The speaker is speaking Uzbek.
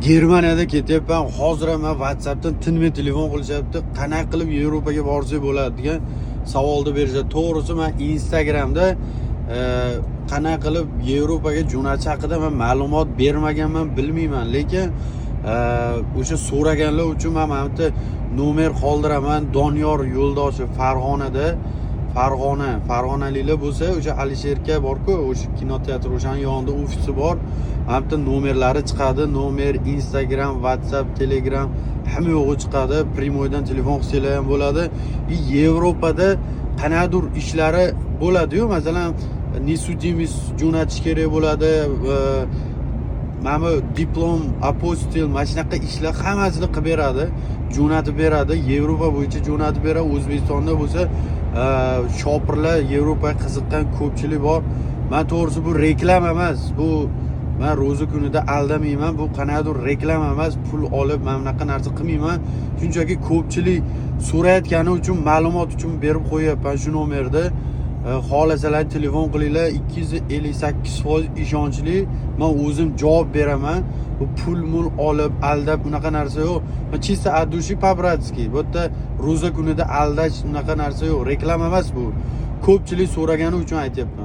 Germaniyada ketyapman. Hozir ham WhatsAppdan tinmay telefon qilishyapti. Qanaqa qilib Yevropaga borsak bo'ladi degan savolni berishadi. To'g'risi men Instagramda qanaqa qilib Yevropaga jo'natish haqida men ma'lumot bermaganman, bilmayman. Lekin o'sha so'raganlar uchun men mana bu nomer qoldiraman. Doniyor Yo'ldoshev Farg'onada, Farg'onaliklar bo'lsa, o'sha Alisherka bor-ku, o'sha kinoteatr o'shaning yonida ofisi bor. Mana bu nomerlari chiqadi. Nomer, Instagram, WhatsApp, Telegram hamma yo'g'i chiqadi. Primoydan telefon qilsanglar ham bo'ladi. Yevropada qanaqadir ishlari bo'ladi-yu, masalan, nesudimiz jo'natish kerak bo'ladi. Mana bu diplom, apostil, mana shunaqa ishlar hammasini qilib beradi, jo'natib beradi. Yevropa bo'yicha jo'natib beradi. O'zbekistonda bo'lsa, shopirlar Yevropaga qiziqqan ko'pchilik bor. Men to'g'risi bu reklama emas. Bu men ro'za kunida aldamayman. Bu qanaqadir reklama emas, pul olib men bunaqa narsa qilmayman. Shunchaki ko'pchilik so'rayotgani uchun, ma'lumot uchun berib qo'yapman shu nomerda. Xohlasalar telefon qilinglar, 258% ishonchli. Men o'zim javob beraman. Bu pul olib aldab bunaqa narsa yo'q. Men chista adushi pabratski. Bu yerda ro'za kunida aldash bunaqa narsa yo'q. Reklama emas bu. Ko'pchilik so'ragani uchun aytyapman.